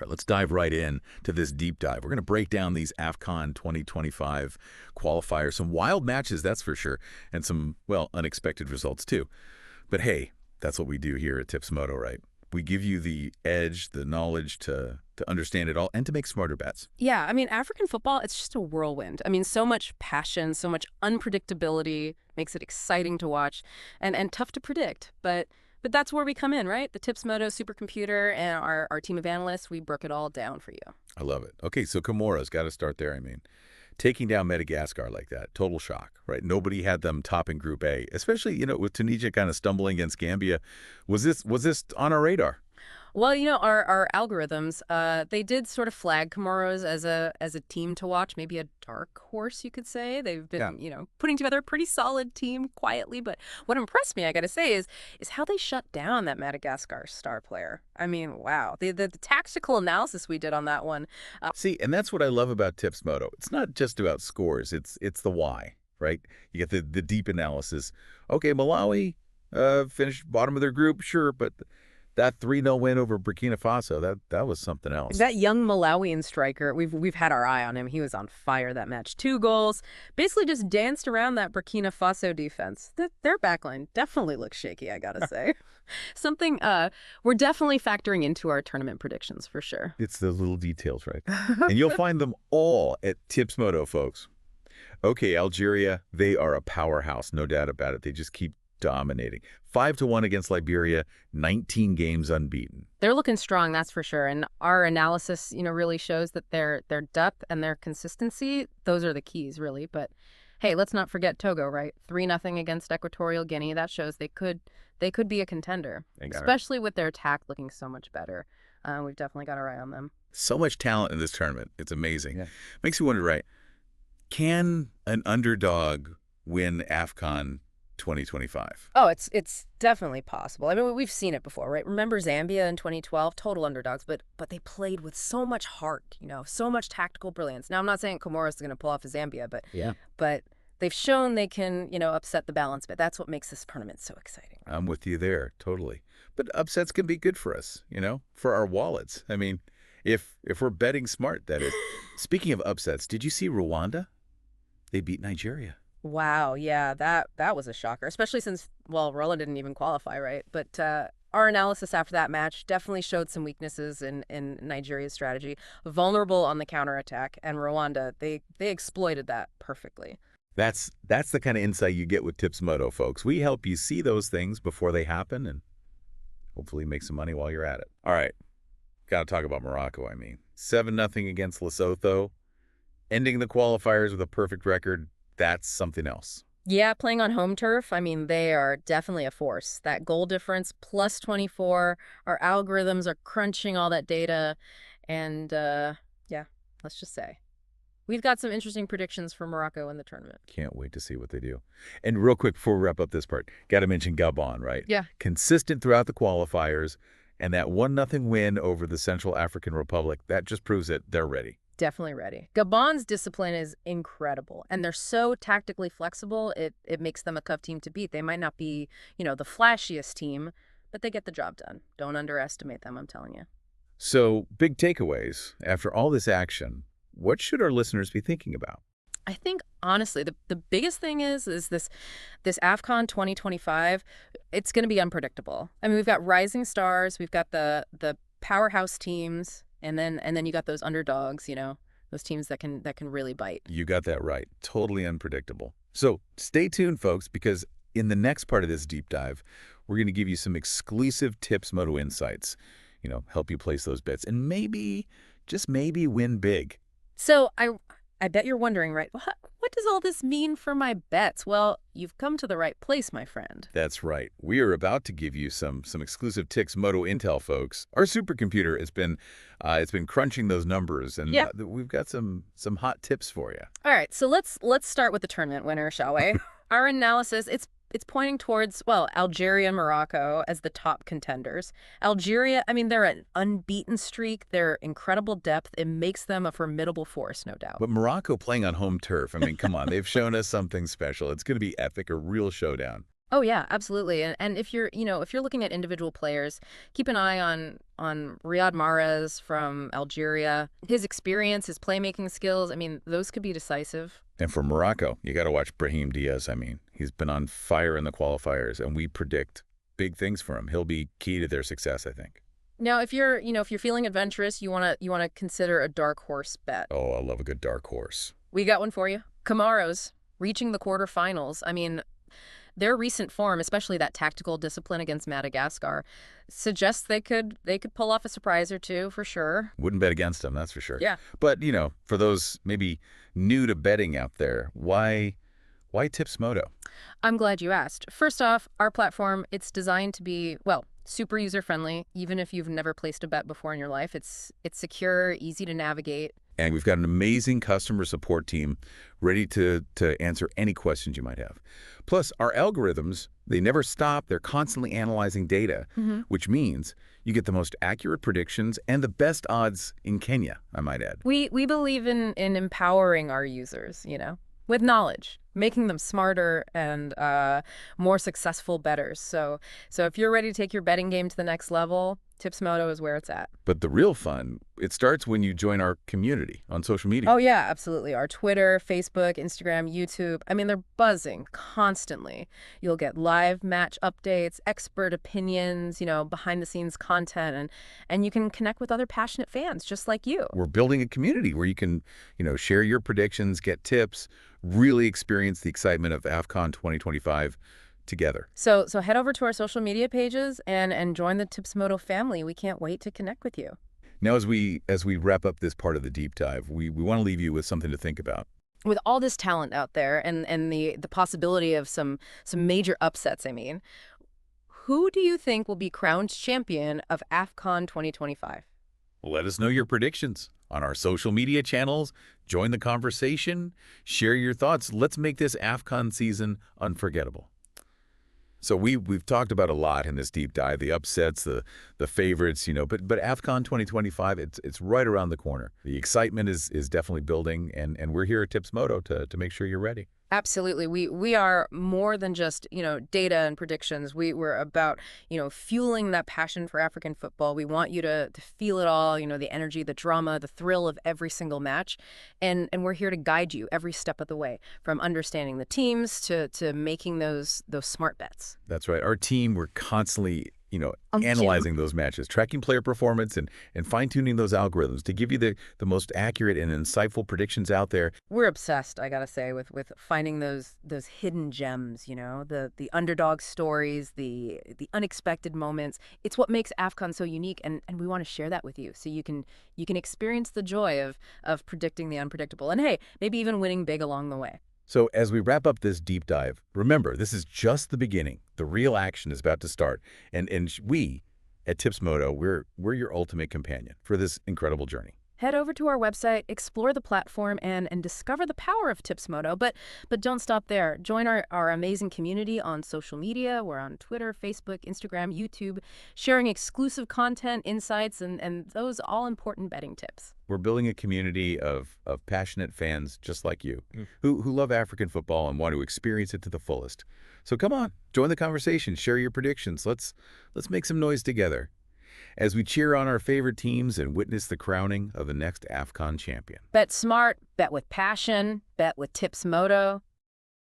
All right, let's dive right in to this deep dive. We're going to break down these AFCON 2025 qualifiers, some wild matches, that's for sure, and some, well, unexpected results too. But hey, that's what we do here at Tipsmodo, right? We give you the edge, the knowledge to understand it all and to make smarter bets. Yeah, I mean, African football, it's just a whirlwind. I mean, so much passion, so much unpredictability makes it exciting to watch and tough to predict. But that's where we come in, right? The Tipsmodo supercomputer and our team of analysts, we broke it all down for you. I love it. Okay, so Comoros, got to start there, I mean. Taking down Madagascar like that, total shock, right? Nobody had them topping Group A, especially, with Tunisia kind of stumbling against Gambia. Was this on our radar? Well, our algorithms, they did sort of flag Comoros as a team to watch, maybe a dark horse, you could say. They've been, putting together a pretty solid team quietly. But what impressed me, I got to say, is how they shut down that Madagascar star player. I mean, wow. The tactical analysis we did on that one. See, and that's what I love about Tipsmodo. It's not just about scores. It's the why, right? You get the deep analysis. Okay, Malawi finished bottom of their group, sure, but that 3-0 win over Burkina Faso, that was something else. That young Malawian striker, we've had our eye on him. He was on fire that match. 2 goals, basically just danced around that Burkina Faso defense. Their backline definitely looks shaky, I gotta say. Something we're definitely factoring into our tournament predictions for sure. It's the little details, right? And you'll find them all at Tipsmodo, folks. Okay, Algeria, they are a powerhouse, no doubt about it. They just keep dominating. 5-1 against Liberia, 19 games unbeaten. They're looking strong, that's for sure. And our analysis, really shows that their depth and their consistency, those are the keys, really. But hey, let's not forget Togo, right? 3-0 against Equatorial Guinea. That shows they could be a contender, especially with their attack looking so much better. We've definitely got our eye on them. So much talent in this tournament. It's amazing. Yeah. Makes you wonder, right? Can an underdog win AFCON 2025? Oh, it's definitely possible. I mean, we've seen it before, right? Remember Zambia in 2012, total underdogs, but they played with so much heart, so much tactical brilliance. Now, I'm not saying Comoros is going to pull off a Zambia, but they've shown they can, upset the balance. But that's what makes this tournament so exciting. I'm with you there, totally. But upsets can be good for us, for our wallets. I mean, if we're betting smart, that is. Speaking of upsets, did you see Rwanda? They beat Nigeria. Wow, yeah, that was a shocker, especially since, well, Rwanda didn't even qualify, right? But our analysis after that match definitely showed some weaknesses in Nigeria's strategy. Vulnerable on the counterattack, and Rwanda, they exploited that perfectly. That's the kind of insight you get with Tipsmodo, folks. We help you see those things before they happen and hopefully make some money while you're at it. All right, got to talk about Morocco, 7-0 against Lesotho, ending the qualifiers with a perfect record. That's something else. Yeah, playing on home turf, they are definitely a force. That goal difference, plus 24, our algorithms are crunching all that data. And yeah, let's just say, we've got some interesting predictions for Morocco in the tournament. Can't wait to see what they do. And real quick, before we wrap up this part, got to mention Gabon, right? Yeah. Consistent throughout the qualifiers, and that 1-0 win over the Central African Republic, that just proves it. They're ready. Definitely ready. Gabon's discipline is incredible, and they're so tactically flexible, it makes them a tough team to beat. They might not be, the flashiest team, but they get the job done. Don't underestimate them, I'm telling you. So, big takeaways. After all this action, what should our listeners be thinking about? I think, honestly, the biggest thing is this AFCON 2025, it's going to be unpredictable. We've got rising stars, we've got the powerhouse teams, and then you got those underdogs, those teams that can really bite. You got that right. Totally unpredictable. So stay tuned, folks, because in the next part of this deep dive, we're going to give you some exclusive Tipsmodo insights, help you place those bets and maybe, just maybe, win big. So I bet you're wondering, right, what does all this mean for my bets? Well, you've come to the right place, my friend. That's right. We are about to give you some exclusive Tipsmodo intel, folks. Our supercomputer has been crunching those numbers, and we've got some hot tips for you. All right, so let's start with the tournament winner, shall we? Our analysis, it's pointing towards, well, Algeria and Morocco as the top contenders. Algeria, they're an unbeaten streak. They're incredible depth. It makes them a formidable force, no doubt. But Morocco playing on home turf, come on. They've shown us something special. It's going to be epic, a real showdown. Oh yeah, absolutely. And if you're, if you're looking at individual players, keep an eye on Riyad Mahrez from Algeria. His experience, his playmaking skills, I mean, those could be decisive. And for Morocco, you got to watch Brahim Diaz. I mean, he's been on fire in the qualifiers, and we predict big things for him. He'll be key to their success, I think. Now, if you're feeling adventurous, you want to consider a dark horse bet. Oh, I love a good dark horse. We got one for you. Comoros reaching the quarterfinals. I mean, their recent form, especially that tactical discipline against Madagascar, suggests they could pull off a surprise or two for sure. Wouldn't bet against them, that's for sure. Yeah. But, for those maybe new to betting out there, why Tips Moto? I'm glad you asked. First off, our platform, it's designed to be, well, super user-friendly. Even if you've never placed a bet before in your life, it's secure, easy to navigate. And we've got an amazing customer support team ready to answer any questions you might have. Plus, our algorithms, they never stop. They're constantly analyzing data, which means you get the most accurate predictions and the best odds in Kenya, I might add. We believe in empowering our users, with knowledge, making them smarter and more successful bettors. So if you're ready to take your betting game to the next level, Tipsmodo is where it's at. But the real fun, it starts when you join our community on social media. Oh, yeah, absolutely. Our Twitter, Facebook, Instagram, YouTube, I mean, they're buzzing constantly. You'll get live match updates, expert opinions, behind-the-scenes content, and you can connect with other passionate fans just like you. We're building a community where you can, share your predictions, get tips, really experience the excitement of AFCON 2025 together. So head over to our social media pages and join the Tipsmodo family. We can't wait to connect with you. Now, as we wrap up this part of the deep dive, we want to leave you with something to think about. With all this talent out there and the possibility of some major upsets, I mean, who do you think will be crowned champion of AFCON 2025? Let us know your predictions on our social media channels. Join the conversation. Share your thoughts. Let's make this AFCON season unforgettable. So we've talked about a lot in this deep dive, the upsets, the favorites, but AFCON 2025, it's right around the corner. The excitement is definitely building, and we're here at Tipsmodo to make sure you're ready. Absolutely. We are more than just, data and predictions. We're about, fueling that passion for African football. We want you to feel it all, the energy, the drama, the thrill of every single match. And we're here to guide you every step of the way, from understanding the teams to making those smart bets. That's right. Our team, we're constantly analyzing those matches, tracking player performance and fine-tuning those algorithms to give you the most accurate and insightful predictions out there. We're obsessed, I gotta say, with finding those hidden gems, the underdog stories, the unexpected moments. It's what makes AFCON so unique, and we want to share that with you so you can experience the joy of predicting the unpredictable and, hey, maybe even winning big along the way. So as we wrap up this deep dive, remember, this is just the beginning. The real action is about to start. And we, at Tipsmodo, we're your ultimate companion for this incredible journey. Head over to our website, explore the platform, and discover the power of Tipsmodo. But don't stop there. Join our amazing community on social media. We're on Twitter, Facebook, Instagram, YouTube, sharing exclusive content, insights, and those all-important betting tips. We're building a community of passionate fans just like you, who love African football and want to experience it to the fullest. So come on, join the conversation, share your predictions. Let's make some noise together as we cheer on our favorite teams and witness the crowning of the next AFCON champion. Bet smart, bet with passion, bet with Tipsmodo.